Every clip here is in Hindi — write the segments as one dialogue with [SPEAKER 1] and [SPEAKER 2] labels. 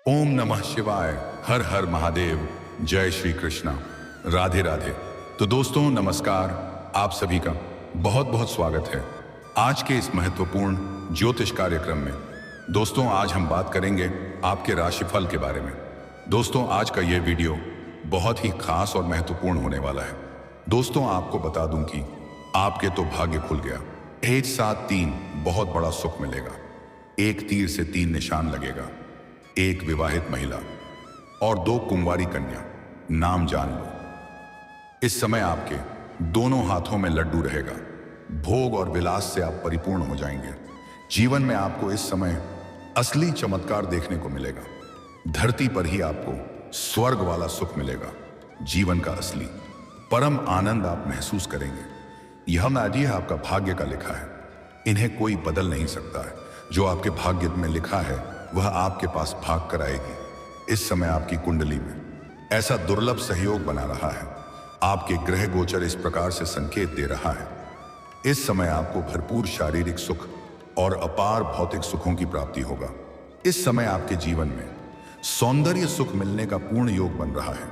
[SPEAKER 1] ओम नमः शिवाय। हर हर महादेव। जय श्री कृष्णा। राधे राधे। तो दोस्तों नमस्कार, आप सभी का बहुत बहुत स्वागत है आज के इस महत्वपूर्ण ज्योतिष कार्यक्रम में। दोस्तों आज हम बात करेंगे आपके राशिफल के बारे में। दोस्तों आज का यह वीडियो बहुत ही खास और महत्वपूर्ण होने वाला है। दोस्तों आपको बता दूं कि आपके तो भाग्य खुल गया। 173 बहुत बड़ा सुख मिलेगा। एक तीर से 3 निशान लगेगा। एक विवाहित महिला और 2 कुंवारी कन्या, नाम जान लो। इस समय आपके दोनों हाथों में लड्डू रहेगा। भोग और विलास से आप परिपूर्ण हो जाएंगे। जीवन में आपको इस समय असली चमत्कार देखने को मिलेगा। धरती पर ही आपको स्वर्ग वाला सुख मिलेगा। जीवन का असली परम आनंद आप महसूस करेंगे। यह नादिया आपका भाग्य का लिखा है, इन्हें कोई बदल नहीं सकता है। जो आपके भाग्य में लिखा है वह आपके पास भाग कर आएगी। इस समय आपकी कुंडली में ऐसा दुर्लभ सहयोग बना रहा है। आपके ग्रह गोचर इस प्रकार से संकेत दे रहा है। इस समय आपको भरपूर शारीरिक सुख और अपार भौतिक सुखों की प्राप्ति होगा। इस समय आपके जीवन में सौंदर्य सुख मिलने का पूर्ण योग बन रहा है।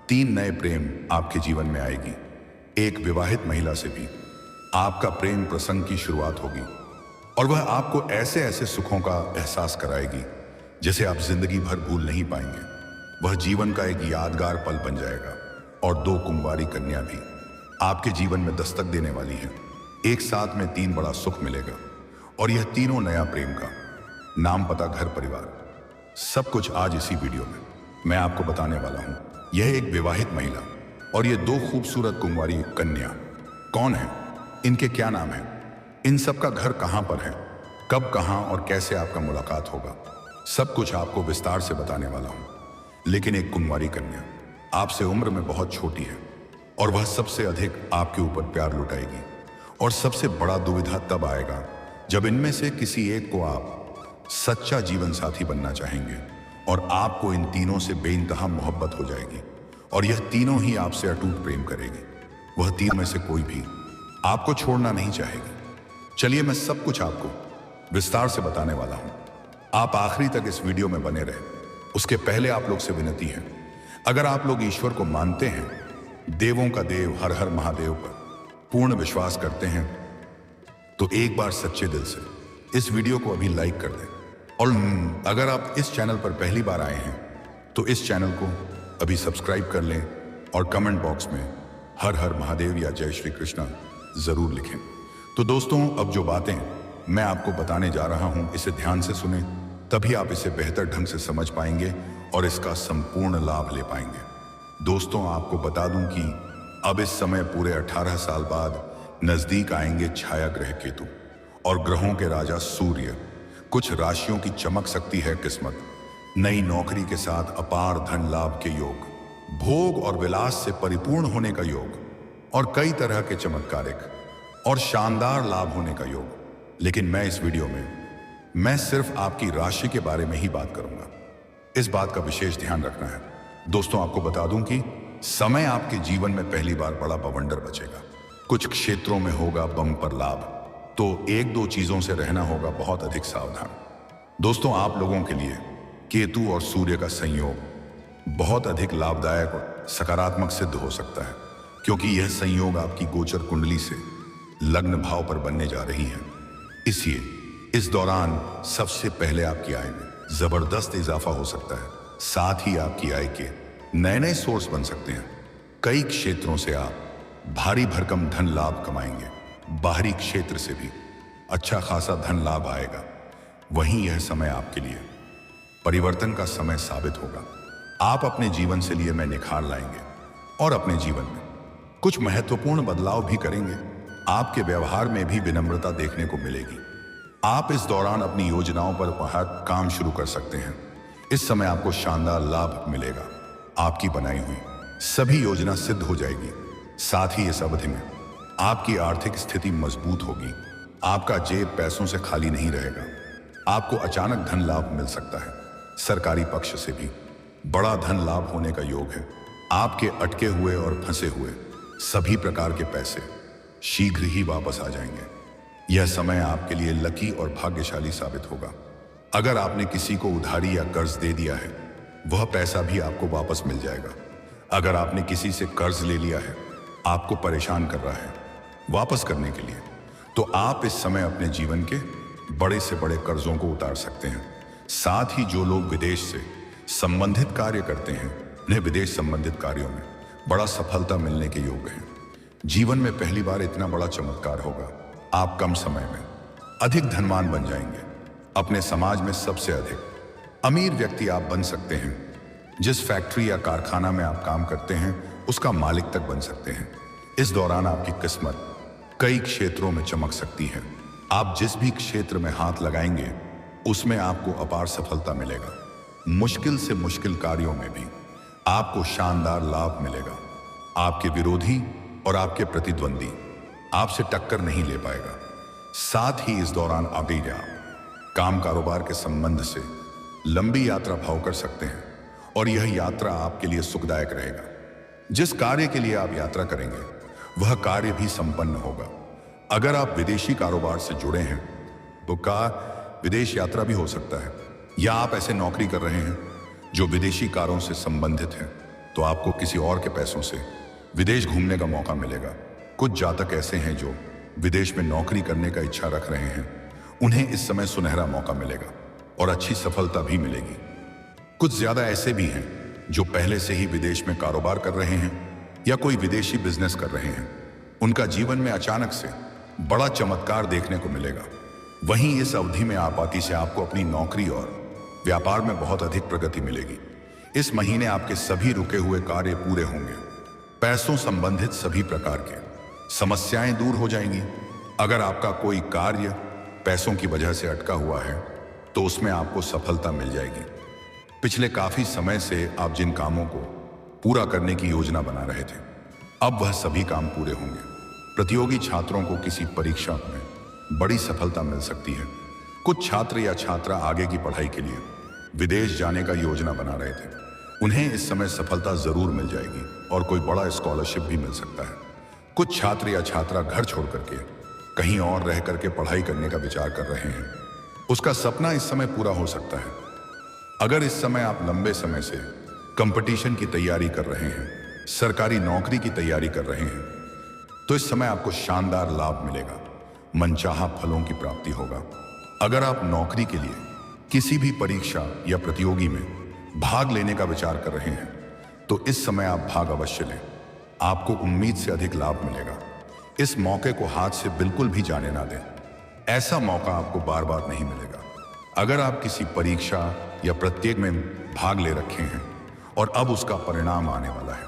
[SPEAKER 1] 3 नए प्रेम आपके जीवन में आएगी। एक विवाहित महिला से भी आपका प्रेम प्रसंग की शुरुआत होगी और वह आपको ऐसे ऐसे सुखों का एहसास कराएगी जिसे आप जिंदगी भर भूल नहीं पाएंगे। वह जीवन का एक यादगार पल बन जाएगा। और 2 कुंवारी कन्या भी आपके जीवन में दस्तक देने वाली हैं। एक साथ में 3 बड़ा सुख मिलेगा और यह तीनों नया प्रेम का नाम, पता, घर, परिवार, सब कुछ आज इसी वीडियो में मैं आपको बताने वाला हूं। यह एक विवाहित महिला और ये 2 खूबसूरत कुंवारी कन्या कौन है, इनके क्या नाम है, इन सब का घर कहां पर है, कब, कहां और कैसे आपका मुलाकात होगा, सब कुछ आपको विस्तार से बताने वाला हूं। लेकिन एक कुंवारी कन्या आपसे उम्र में बहुत छोटी है और वह सबसे अधिक आपके ऊपर प्यार लुटाएगी। और सबसे बड़ा दुविधा तब आएगा जब इनमें से किसी एक को आप सच्चा जीवन साथी बनना चाहेंगे और आपको इन तीनों से बेइंतहा मोहब्बत हो जाएगी और यह तीनों ही आपसे अटूट प्रेम करेगी। वह तीनों में से कोई भी आपको छोड़ना नहीं चाहेगी। चलिए मैं सब कुछ आपको विस्तार से बताने वाला हूं। आप आखिरी तक इस वीडियो में बने रहे। उसके पहले आप लोग से विनती है, अगर आप लोग ईश्वर को मानते हैं, देवों का देव हर हर महादेव पर पूर्ण विश्वास करते हैं, तो एक बार सच्चे दिल से इस वीडियो को अभी लाइक कर दें। और अगर आप इस चैनल पर पहली बार आए हैं तो इस चैनल को अभी सब्सक्राइब कर लें और कमेंट बॉक्स में हर हर महादेव या जय श्री कृष्णा जरूर लिखें। तो दोस्तों अब जो बातें मैं आपको बताने जा रहा हूं, इसे ध्यान से सुने, तभी आप इसे बेहतर ढंग से समझ पाएंगे और इसका संपूर्ण लाभ ले पाएंगे। दोस्तों आपको बता दूं कि अब इस समय पूरे 18 साल बाद नजदीक आएंगे छाया ग्रह केतु और ग्रहों के राजा सूर्य। कुछ राशियों की चमक सकती है किस्मत। नई नौकरी के साथ अपार धन लाभ के योग, भोग और विलास से परिपूर्ण होने का योग और कई तरह के चमत्कारिक और शानदार लाभ होने का योग। लेकिन मैं इस वीडियो में मैं सिर्फ आपकी राशि के बारे में ही बात करूंगा। इस बात का विशेष ध्यान रखना है। दोस्तों आपको बता दूं कि समय आपके जीवन में पहली बार बड़ा बवंडर बचेगा। कुछ क्षेत्रों में होगा बम्पर लाभ, तो 1-2 चीजों से रहना होगा बहुत अधिक सावधान। दोस्तों आप लोगों के लिए केतु और सूर्य का संयोग बहुत अधिक लाभदायक और सकारात्मक सिद्ध हो सकता है, क्योंकि यह संयोग आपकी गोचर कुंडली से लग्न भाव पर बनने जा रही है। इसलिए इस दौरान सबसे पहले आपकी आय में जबरदस्त इजाफा हो सकता है। साथ ही आपकी आय के नए नए सोर्स बन सकते हैं। कई क्षेत्रों से आप भारी भरकम धन लाभ कमाएंगे। बाहरी क्षेत्र से भी अच्छा खासा धन लाभ आएगा। वहीं यह समय आपके लिए परिवर्तन का समय साबित होगा। आप अपने जीवन से लिए में निखार लाएंगे और अपने जीवन में कुछ महत्वपूर्ण बदलाव भी करेंगे। आपके व्यवहार में भी विनम्रता देखने को मिलेगी। आप इस दौरान अपनी योजनाओं पर काम शुरू कर सकते हैं। इस समय आपको शानदार लाभ मिलेगा। आपकी बनाई हुई सभी योजना सिद्ध हो जाएगी। साथ ही इस अवधि में आपकी आर्थिक स्थिति मजबूत होगी। आपका जेब पैसों से खाली नहीं रहेगा। आपको अचानक धन लाभ मिल सकता है। सरकारी पक्ष से भी बड़ा धन लाभ होने का योग है। आपके अटके हुए और फंसे हुए सभी प्रकार के पैसे शीघ्र ही वापस आ जाएंगे। यह समय आपके लिए लकी और भाग्यशाली साबित होगा। अगर आपने किसी को उधारी या कर्ज दे दिया है, वह पैसा भी आपको वापस मिल जाएगा। अगर आपने किसी से कर्ज ले लिया है, आपको परेशान कर रहा है वापस करने के लिए, तो आप इस समय अपने जीवन के बड़े से बड़े कर्जों को उतार सकते हैं। साथ ही जो लोग विदेश से संबंधित कार्य करते हैं, उन्हें विदेश संबंधित कार्यों में बड़ा सफलता मिलने के योग हैं। जीवन में पहली बार इतना बड़ा चमत्कार होगा। आप कम समय में अधिक धनवान बन जाएंगे। अपने समाज में सबसे अधिक अमीर व्यक्ति आप बन सकते हैं। जिस फैक्ट्री या कारखाना में आप काम करते हैं, उसका मालिक तक बन सकते हैं। इस दौरान आपकी किस्मत कई क्षेत्रों में चमक सकती है। आप जिस भी क्षेत्र में हाथ लगाएंगे, उसमें आपको अपार सफलता मिलेगा। मुश्किल से मुश्किल कार्यों में भी आपको शानदार लाभ मिलेगा। आपके विरोधी और आपके प्रतिद्वंदी आपसे टक्कर नहीं ले पाएगा। साथ ही इस दौरान आगे आप काम कारोबार के संबंध से लंबी यात्रा भाव कर सकते हैं और यह यात्रा आपके लिए सुखदायक रहेगा। जिस कार्य के लिए आप यात्रा करेंगे, वह कार्य भी संपन्न होगा। अगर आप विदेशी कारोबार से जुड़े हैं, तो विदेश यात्रा भी हो सकता है। या आप ऐसे नौकरी कर रहे हैं जो विदेशी कारों से संबंधित है, तो आपको किसी और के पैसों से विदेश घूमने का मौका मिलेगा। कुछ जातक ऐसे हैं जो विदेश में नौकरी करने का इच्छा रख रहे हैं, उन्हें इस समय सुनहरा मौका मिलेगा और अच्छी सफलता भी मिलेगी। कुछ ज्यादा ऐसे भी हैं जो पहले से ही विदेश में कारोबार कर रहे हैं या कोई विदेशी बिजनेस कर रहे हैं। उनका जीवन में अचानक से बड़ा चमत्कार देखने को मिलेगा। वहीं इस अवधि में आपाती से आपको अपनी नौकरी और व्यापार में बहुत अधिक प्रगति मिलेगी। इस महीने आपके सभी रुके हुए कार्य पूरे होंगे। पैसों संबंधित सभी प्रकार के समस्याएं दूर हो जाएंगी। अगर आपका कोई कार्य पैसों की वजह से अटका हुआ है, तो उसमें आपको सफलता मिल जाएगी। पिछले काफी समय से आप जिन कामों को पूरा करने की योजना बना रहे थे, अब वह सभी काम पूरे होंगे। प्रतियोगी छात्रों को किसी परीक्षा में बड़ी सफलता मिल सकती है। कुछ छात्र या छात्रा आगे की पढ़ाई के लिए विदेश जाने का योजना बना रहे थे, उन्हें इस समय सफलता जरूर मिल जाएगी और कोई बड़ा स्कॉलरशिप भी मिल सकता है। कुछ छात्र या छात्रा घर छोड़ करके कहीं और रह करके पढ़ाई करने का विचार कर रहे हैं, उसका सपना इस समय पूरा हो सकता है। अगर इस समय आप लंबे समय से कंपटीशन की तैयारी कर रहे हैं, सरकारी नौकरी की तैयारी कर रहे हैं, तो इस समय आपको शानदार लाभ मिलेगा। मनचाहा फलों की प्राप्ति होगा। अगर आप नौकरी के लिए किसी भी परीक्षा या प्रतियोगी में भाग लेने का विचार कर रहे हैं, तो इस समय आप भाग अवश्य लें। आपको उम्मीद से अधिक लाभ मिलेगा। इस मौके को हाथ से बिल्कुल भी जाने ना दें। ऐसा मौका आपको बार बार नहीं मिलेगा। अगर आप किसी परीक्षा या प्रत्येक में भाग ले रखे हैं और अब उसका परिणाम आने वाला है,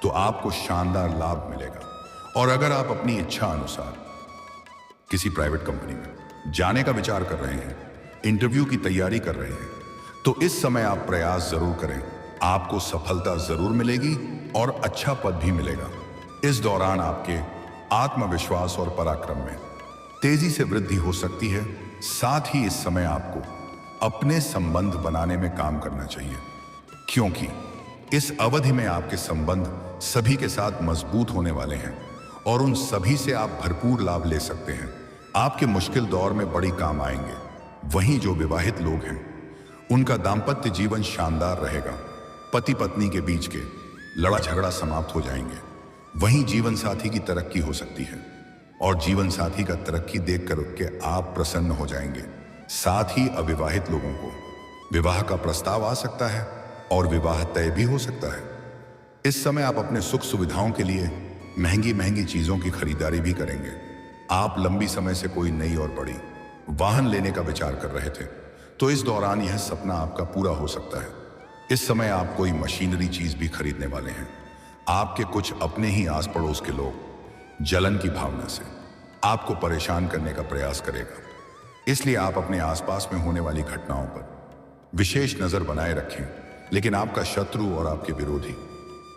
[SPEAKER 1] तो आपको शानदार लाभ मिलेगा। और अगर आप अपनी इच्छा अनुसार किसी प्राइवेट कंपनी में जाने का विचार कर रहे हैं, इंटरव्यू की तैयारी कर रहे हैं, तो इस समय आप प्रयास जरूर करें। आपको सफलता जरूर मिलेगी और अच्छा पद भी मिलेगा। इस दौरान आपके आत्मविश्वास और पराक्रम में तेजी से वृद्धि हो सकती है। साथ ही इस समय आपको अपने संबंध बनाने में काम करना चाहिए, क्योंकि इस अवधि में आपके संबंध सभी के साथ मजबूत होने वाले हैं और उन सभी से आप भरपूर लाभ ले सकते हैं। आपके मुश्किल दौर में बड़ी काम आएंगे। वहीं जो विवाहित लोग हैं, उनका दाम्पत्य जीवन शानदार रहेगा। पति पत्नी के बीच के लड़ा झगड़ा समाप्त हो जाएंगे। वहीं जीवन साथी की तरक्की हो सकती है और जीवन साथी का तरक्की देख कर के आप प्रसन्न हो जाएंगे। साथ ही अविवाहित लोगों को विवाह का प्रस्ताव आ सकता है और विवाह तय भी हो सकता है। इस समय आप अपने सुख सुविधाओं के लिए महंगी महंगी चीजों की खरीदारी भी करेंगे। आप लंबी समय से कोई नई और बड़ी वाहन लेने का विचार कर रहे थे, तो इस दौरान यह सपना आपका पूरा हो सकता है। इस समय आप कोई मशीनरी चीज भी खरीदने वाले हैं। आपके कुछ अपने ही आस पड़ोस के लोग जलन की भावना से आपको परेशान करने का प्रयास करेगा। इसलिए आप अपने आसपास में होने वाली घटनाओं पर विशेष नजर बनाए रखें। लेकिन आपका शत्रु और आपके विरोधी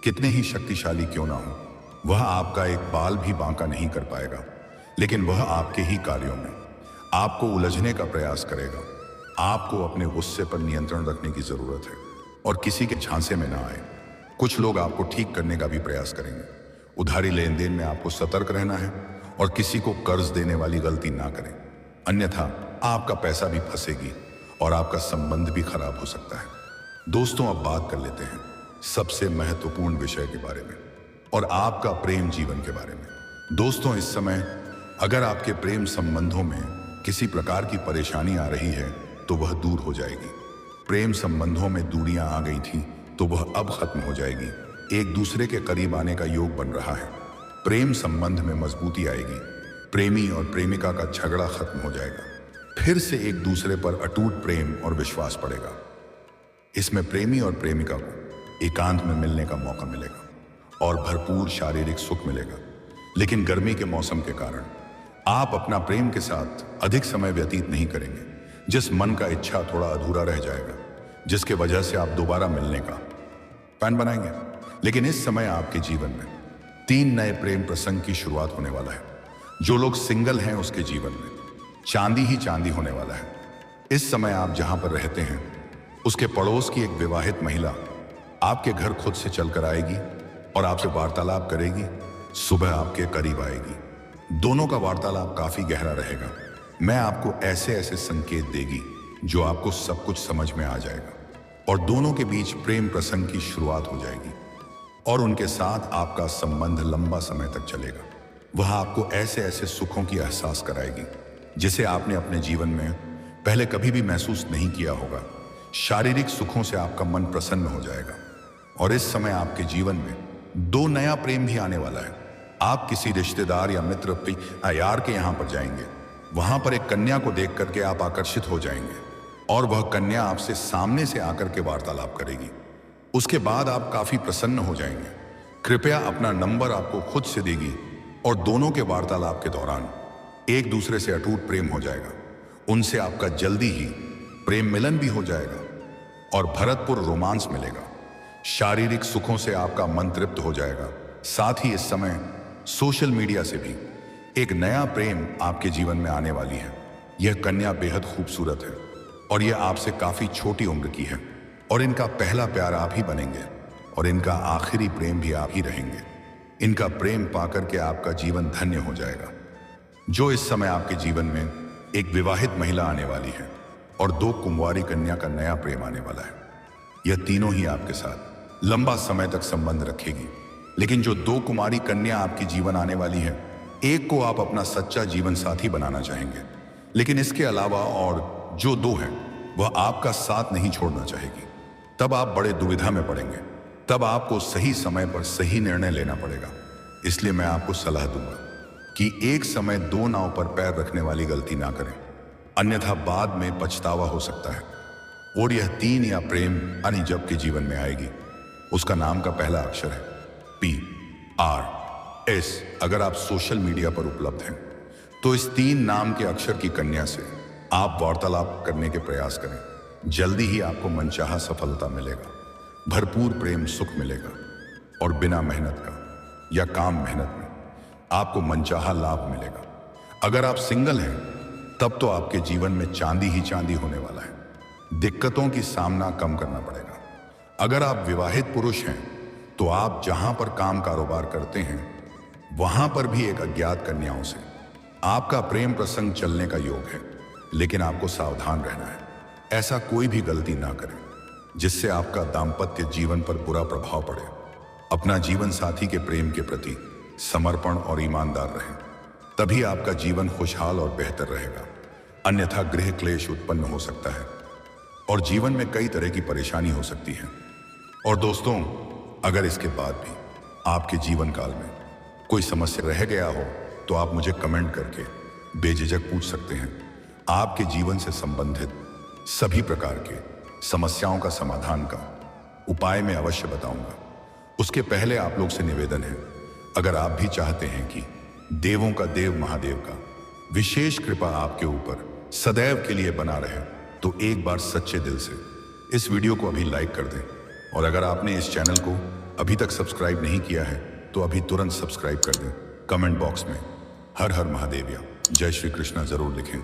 [SPEAKER 1] कितने ही शक्तिशाली क्यों ना हो, वह आपका एक बाल भी बांका नहीं कर पाएगा। लेकिन वह आपके ही कार्यों में आपको उलझने का प्रयास करेगा। आपको अपने गुस्से पर नियंत्रण रखने की जरूरत है और किसी के झांसे में ना आए। कुछ लोग आपको ठीक करने का भी प्रयास करेंगे। उधारी लेन देन में आपको सतर्क रहना है और किसी को कर्ज देने वाली गलती ना करें, अन्यथा आपका पैसा भी फंसेगी और आपका संबंध भी खराब हो सकता है। दोस्तों, अब बात कर लेते हैं सबसे महत्वपूर्ण विषय के बारे में और आपका प्रेम जीवन के बारे में। दोस्तों, इस समय अगर आपके प्रेम संबंधों में किसी प्रकार की परेशानी आ रही है तो वह दूर हो जाएगी। प्रेम संबंधों में दूरियां आ गई थी तो वह अब खत्म हो जाएगी। एक दूसरे के करीब आने का योग बन रहा है। प्रेम संबंध में मजबूती आएगी। प्रेमी और प्रेमिका का झगड़ा खत्म हो जाएगा। फिर से एक दूसरे पर अटूट प्रेम और विश्वास पड़ेगा। इसमें प्रेमी और प्रेमिका को एकांत में मिलने का मौका मिलेगा और भरपूर शारीरिक सुख मिलेगा। लेकिन गर्मी के मौसम के कारण आप अपना प्रेम के साथ अधिक समय व्यतीत नहीं करेंगे। जिस मन का इच्छा थोड़ा अधूरा रह जाएगा, जिसके वजह से आप दोबारा मिलने का प्लान बनाएंगे। लेकिन इस समय आपके जीवन में 3 नए प्रेम प्रसंग की शुरुआत होने वाला है। जो लोग सिंगल हैं उसके जीवन में चांदी ही चांदी होने वाला है। इस समय आप जहां पर रहते हैं उसके पड़ोस की एक विवाहित महिला आपके घर खुद से चलकर आएगी और आपसे वार्तालाप करेगी। सुबह आपके करीब आएगी। दोनों का वार्तालाप काफी गहरा रहेगा। मैं आपको ऐसे ऐसे संकेत देगी जो आपको सब कुछ समझ में आ जाएगा और दोनों के बीच प्रेम प्रसंग की शुरुआत हो जाएगी और उनके साथ आपका संबंध लंबा समय तक चलेगा। वह आपको ऐसे ऐसे सुखों की एहसास कराएगी जिसे आपने अपने जीवन में पहले कभी भी महसूस नहीं किया होगा। शारीरिक सुखों से आपका मन प्रसन्न हो जाएगा और इस समय आपके जीवन में 2 नया प्रेम भी आने वाला है। आप किसी रिश्तेदार या मित्र यार के यहाँ पर जाएंगे। वहां पर एक कन्या को देख करके आप आकर्षित हो जाएंगे और वह कन्या आपसे सामने से आकर के वार्तालाप करेगी। उसके बाद आप काफी प्रसन्न हो जाएंगे। कृपया अपना नंबर आपको खुद से देगी और दोनों के वार्तालाप के दौरान एक दूसरे से अटूट प्रेम हो जाएगा। उनसे आपका जल्दी ही प्रेम मिलन भी हो जाएगा और भरतपुर रोमांस मिलेगा। शारीरिक सुखों से आपका मन तृप्त हो जाएगा। साथ ही इस समय सोशल मीडिया से भी एक नया प्रेम आपके जीवन में आने वाली है। यह कन्या बेहद खूबसूरत है और यह आपसे काफी छोटी उम्र की है और इनका पहला प्यार आप ही बनेंगे और इनका आखिरी प्रेम भी आप ही रहेंगे। इनका प्रेम पाकर के आपका जीवन धन्य हो जाएगा। जो इस समय आपके जीवन में एक विवाहित महिला आने वाली है और 2 कुंवारी कन्या का नया प्रेम आने वाला है। यह तीनों ही आपके साथ लंबा समय तक संबंध रखेगी। लेकिन जो 2 कुमारी कन्या आपके जीवन आने वाली है, एक को आप अपना सच्चा जीवन साथी बनाना चाहेंगे, लेकिन इसके अलावा और जो 2 हैं वह आपका साथ नहीं छोड़ना चाहेगी। तब आप बड़े दुविधा में पड़ेंगे। तब आपको सही समय पर सही निर्णय लेना पड़ेगा। इसलिए मैं आपको सलाह दूंगा कि एक समय 2 नाव पर पैर रखने वाली गलती ना करें, अन्यथा बाद में पछतावा हो सकता है। और यह 3 या प्रेम यानी जब के जीवन में आएगी, उसका नाम का पहला अक्षर है PRS। अगर आप सोशल मीडिया पर उपलब्ध हैं तो इस 3 नाम के अक्षर की कन्या से आप वार्तालाप करने के प्रयास करें। जल्दी ही आपको मनचाहा सफलता मिलेगा, भरपूर प्रेम सुख मिलेगा और बिना मेहनत का या काम मेहनत में आपको मनचाहा लाभ मिलेगा। अगर आप सिंगल हैं तब तो आपके जीवन में चांदी ही चांदी होने वाला है। दिक्कतों की सामना कम करना पड़ेगा। अगर आप विवाहित पुरुष हैं तो आप जहां पर काम कारोबार करते हैं वहां पर भी एक अज्ञात कन्याओं से आपका प्रेम प्रसंग चलने का योग है। लेकिन आपको सावधान रहना है। ऐसा कोई भी गलती ना करें जिससे आपका दाम्पत्य जीवन पर बुरा प्रभाव पड़े। अपना जीवन साथी के प्रेम के प्रति समर्पण और ईमानदार रहें, तभी आपका जीवन खुशहाल और बेहतर रहेगा। अन्यथा गृह क्लेश उत्पन्न हो सकता है और जीवन में कई तरह की परेशानी हो सकती है। और दोस्तों, अगर इसके बाद भी आपके जीवन काल में कोई समस्या रह गया हो तो आप मुझे कमेंट करके बेझिझक पूछ सकते हैं। आपके जीवन से संबंधित सभी प्रकार के समस्याओं का समाधान का उपाय मैं अवश्य बताऊंगा। उसके पहले आप लोग से निवेदन है, अगर आप भी चाहते हैं कि देवों का देव महादेव का विशेष कृपा आपके ऊपर सदैव के लिए बना रहे, तो एक बार सच्चे दिल से इस वीडियो को अभी लाइक कर दें। और अगर आपने इस चैनल को अभी तक सब्सक्राइब नहीं किया है तो अभी तुरंत सब्सक्राइब कर दें। कमेंट बॉक्स में हर हर महादेव या जय श्री कृष्णा जरूर लिखें।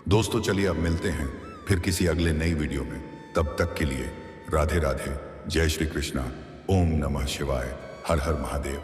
[SPEAKER 1] दोस्तों, चलिए अब मिलते हैं फिर किसी अगले नई वीडियो में। तब तक के लिए राधे राधे, जय श्री कृष्णा, ओम नमः शिवाय, हर हर महादेव।